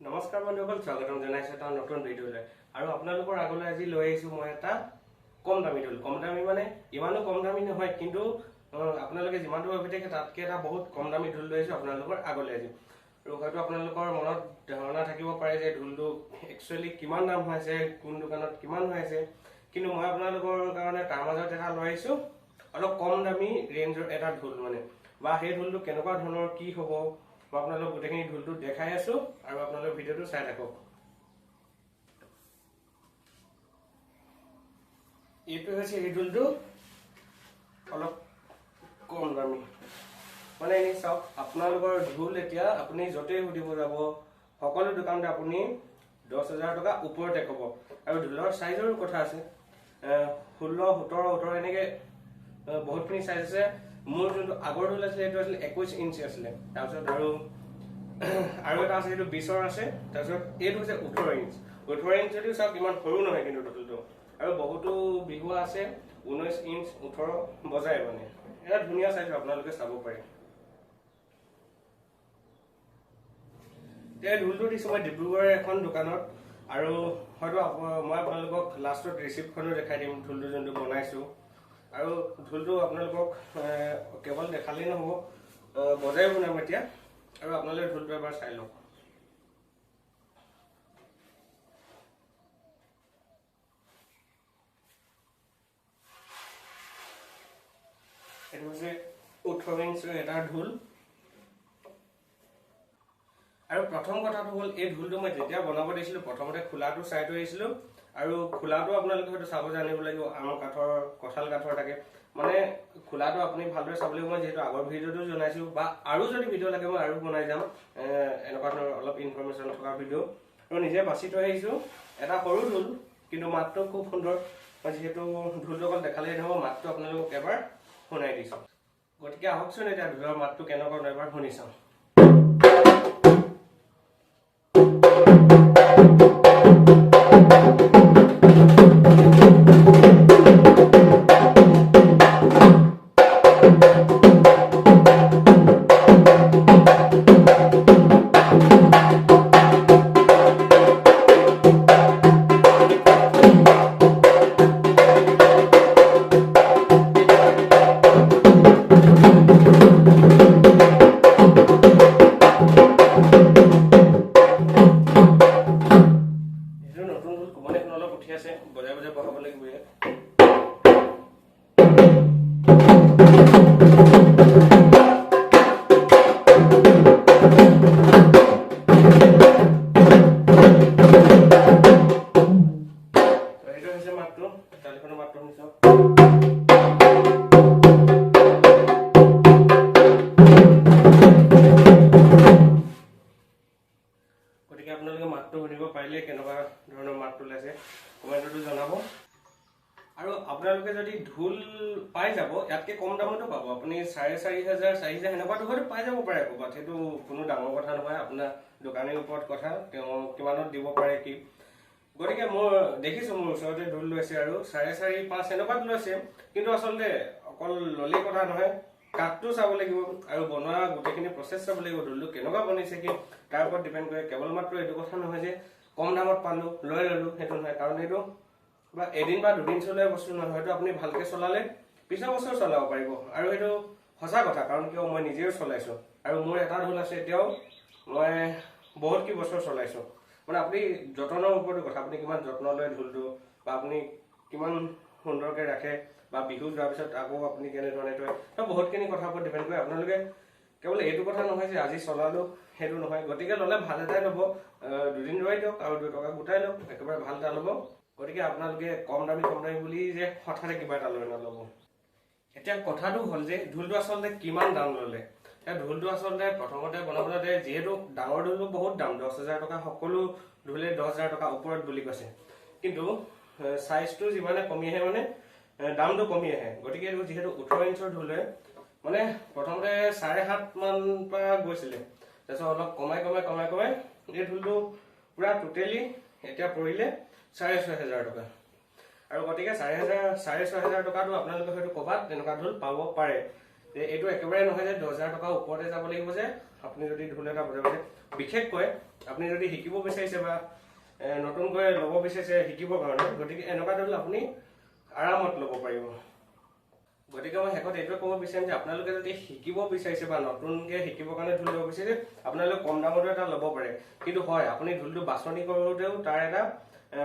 নমস্কাৰ বন্ধুসকল, স্বাগতম জনাইছো এটা নতুন ভিডিঅ'লৈ। আৰু আপোনালোকৰ আগলৈ আজি লৈ আহিছো মই এটা কম দামী ঢোল। কম দামী মানে ইমানো কম দামী নহয়, কিন্তু আপোনালোকে যিমানটো ভাবি থাকে তাতকৈ এটা বহুত কম দামী ঢোল লৈ আহিছো আপোনালোকৰ আগলৈ আজি। আৰু হয়তো আপোনালোকৰ মনত ধাৰণা থাকিব পাৰে যে ঢোলটো একচুৱেলি কিমান দাম হৈছে, কোন দোকানত কিমান হৈ আছে, কিন্তু মই আপোনালোকৰ কাৰণে তাৰ মাজত এটা লৈ আহিছো অলপ কম দামী ৰেঞ্জৰ এটা ঢোল, মানে বা সেই ঢোলটো কেনেকুৱা ধৰণৰ কি হ'ব মই আপোনালোক গোটেইখিনি ঢোলটো দেখাই আছো আৰু আপোনালোক ভিডিঅ'টো চাই থাকক। এইটো হৈছে এই ঢোলটো অলপ কম দামী, মানে এনেই চাওক আপোনালোকৰ ঢোল এতিয়া আপুনি য'তেই সুধিব যাব সকলো দোকানতে আপুনি 10,000 টকা ওপৰতে ক'ব। আৰু ঢোলৰ চাইজৰো কথা আছে, 16, 17, 18 এনেকৈ বহুতখিনি চাইজ আছে। মোৰ যোনটো আগৰ ঢোল আছিলে সেইটো আছিলে 21 ইঞ্চি আছিলে। তাৰপিছত আৰু এটা আছে সেইটো 20ৰ আছে। তাৰপিছত এইটো হৈছে 18 ইঞ্চ। 18 ইঞ্চ যদিও চাওক ইমান সৰু নহয় কিন্তু ঢোলটো। আৰু বহুতো বিহুৱা আছে 19 ইঞ্চ 18 বজায়, মানে এটা ধুনীয়া চাইজ আপোনালোকে চাব পাৰে। এই ঢোলটো দিছোঁ মই ডিব্ৰুগড়ৰ এখন দোকানত, আৰু হয়তো মই আপোনালোকক লাষ্টত ৰিচিপ্টখনো দেখাই দিম ঢোলটো যোনটো বনাইছোঁ। আৰু ঢোলটো আপোনালোকক কেৱল দেখালেই নহ'ব, বজাই বনাম এতিয়া। আৰু আপোনালোকে ঢোলটো এবাৰ চাই লওক। এইটো হৈছে 18 ইঞ্চৰ এটা ঢোল। আৰু প্ৰথম কথাটো হ'ল এই ঢোলটো মই যেতিয়া বনাব দিছিলোঁ প্ৰথমতে খোলাটো চাই থৈ আহিছিলোঁ। আৰু খোলাটো আপোনালোকে হয়তো চাব জানিব লাগিব, আম কাঠৰ কঁঠাল কাঠৰ থাকে, মানে খোলাটো আপুনি ভালদৰে চাব লাগিব। মই যিহেতু আগৰ ভিডিঅ'টো জনাইছোঁ, বা আৰু যদি ভিডিঅ' লাগে মই আৰু বনাই যাম এনেকুৱা ধৰণৰ অলপ ইনফৰমেশ্যন থকা ভিডিঅ'। আৰু নিজে বাছি থৈ আহিছোঁ। এটা সৰু ঢোল, কিন্তু মাতটো খুব সুন্দৰ। মই যিহেতু ঢোলটো অকল দেখালেই নহ'ব, মাতটো আপোনালোকক এবাৰ শুনাই দিছোঁ। গতিকে আহকচোন এতিয়া ঢোলৰ মাতটো কেনেকুৱা এবাৰ শুনি চাওঁ। বজাই বজাই বহাব লাগিব ইয়াত। এইটো হৈছে মাতটো, তালিখনৰ মাতটো শুনিছোঁ। গতিকে আপোনালোকে মাতটো শুনিব পাৰিলে কেনেকুৱা ধৰণৰ মাতটো ওলাইছে কমেণ্টতো জনাব। আৰু আপোনালোকে যদি ঢোল পাই যাব, ইয়াতকৈ কম দামতো পাব। আপুনি 4,500, 4,000 সেনেকুৱাটো হয়তো পাই যাব পাৰে ক'ৰবাত, সেইটো কোনো ডাঙৰ কথা নহয়। আপোনাৰ দোকানীৰ ওপৰত কথা, তেওঁ কিমানত দিব পাৰে কি। গতিকে মই দেখিছোঁ মোৰ ওচৰতে ঢোল লৈছে আৰু 4,500, 5,000 এনেকুৱাত লৈছে। কিন্তু আচলতে অকল ল'লেই কথা নহয়, কাঠটো চাব লাগিব আৰু বনোৱা গোটেইখিনি প্ৰচেছ চাব লাগিব। ঢোলটো কেনেকুৱা বনিছে কি তাৰ ওপৰত ডিপেণ্ড কৰে। কেৱল মাত্ৰ এইটো কথা নহয় যে কম দামত পালোঁ লৈ ল'লোঁ, সেইটো নহয়। কাৰণ এইটো বা এদিন বা দুদিন চলোৱা বস্তু নহয়, হয়তো আপুনি ভালকৈ চলালে পিছৰ বছৰ চলাব পাৰিব। আৰু সেইটো সঁচা কথা, কাৰণ কিয় মই নিজেও চলাইছোঁ। আৰু মোৰ এটা ঢোল আছে, এতিয়াও মই বহুত কি বছৰ চলাইছোঁ। মানে আপুনি যতনৰ ওপৰতো কথা, আপুনি কিমান যত্ন লয় ঢোলটো, বা আপুনি কিমান সুন্দৰকৈ ৰাখে, বা বিহু যোৱাৰ পিছত আকৌ আপুনি কেনেধৰণে থয়, তো বহুতখিনি কথাৰ ওপৰত ডিপেণ্ড কৰে। আপোনালোকে কেৱল এইটো কথা নহয় যে আজি চলালোঁ, সেইটো নহয়। গতিকে ল'লে ভাল এটাই ল'ব, দুদিন ৰৈ দিয়ক আৰু 2 টকা গোটাই লওক, একেবাৰে ভাল এটা ল'ব। গতিকে আপোনালোকে কম দামী বুলি যে হঠাতে কিবা এটা লৈ নল'ব। এতিয়া কথাটো হ'ল যে ঢোলটো আচলতে কিমান দাম ল'লে। ঢোলটো আচলতে প্ৰথমতে বনাবলৈ যিহেতু ডাঙৰ ঢোলটো বহুত দাম, 10,000 টকা, সকলো ঢোলে 10,000 টকা ওপৰত বুলি কৈছে। কিন্তু চাইজটো যিমানে কমি আহে মানে দামটো কমি আহে। গতিকে এইটো যিহেতু 18 ইঞ্চৰ ঢোলে, মানে প্ৰথমতে 7.5 মান পৰা গৈছিলে, তাৰপিছত অলপ কমাই এই ঢোলটো পুৰা টোটেলি এতিয়া পৰিলে 6,500 টকা। আৰু গতিকে 6,500 টকাটো আপোনালোকে হয়তো ক'ৰবাত তেনেকুৱা ঢোল পাব পাৰে। এইটো একেবাৰে নহয় যে 10,000 টকা ওপৰতে যাব লাগিব যে আপুনি যদি ঢোল এটা বজাব বিচাৰে, বিশেষকৈ আপুনি যদি শিকিব বিচাৰিছে বা নতুনকৈ ল'ব বিচাৰিছে শিকিবৰ কাৰণে, গতিকে এনেকুৱা ঢোল আপুনি আৰামত ল'ব পাৰিব। গতিকে মই শেষত এইটোৱে ক'ব বিচাৰিম যে আপোনালোকে যদি শিকিব বিচাৰিছে বা নতুনকৈ শিকিবৰ কাৰণে ঢোল ল'ব বিচাৰিছে, আপোনালোকে কম দামতো এটা ল'ব পাৰে। কিন্তু হয়, আপুনি ঢোলটো বাছনি কৰোঁতেও তাৰ এটা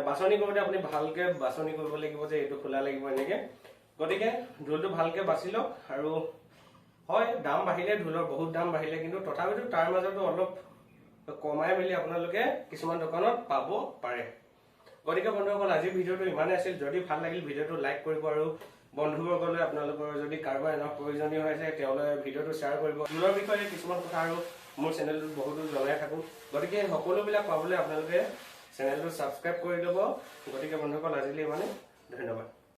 বাছনি কৰোঁতে আপুনি ভালকৈ বাছনি কৰিব লাগিব যে এইটো খোলা লাগিব এনেকৈ। গতিকে ঢোলটো ভালকৈ বাছি লওক। আৰু হয়, দাম বাঢ়িলে, ঢোলৰ বহুত দাম বাঢ়িলে, কিন্তু তথাপিতো তাৰ মাজতো অলপ কমাই মেলি আপোনালোকে কিছুমান দোকানত পাব পাৰে। গতিকে বন্ধুসকল, আজিৰ ভিডিঅ'টো ইমানেই আছিল। যদি ভাল লাগিল ভিডিঅ'টো লাইক কৰিব আৰু বন্ধুবৰ্গলৈ আপোনালোকৰ যদি কাৰোবাৰ এনেকুৱা প্ৰয়োজনীয় হৈছে তেওঁলৈ ভিডিঅ'টো শ্বেয়াৰ কৰিব। ঢোলৰ বিষয়ে কিছুমান কথা আৰু মোৰ চেনেলটোত বহুতো জনাই থাকোঁ। গতিকে সকলোবিলাক পাবলৈ আপোনালোকে চেনেলটো ছাবস্ক্ৰাইব কৰি ল'ব। গতিকে বন্ধুসকল, আজিলৈ ইমানেই। ধন্যবাদ।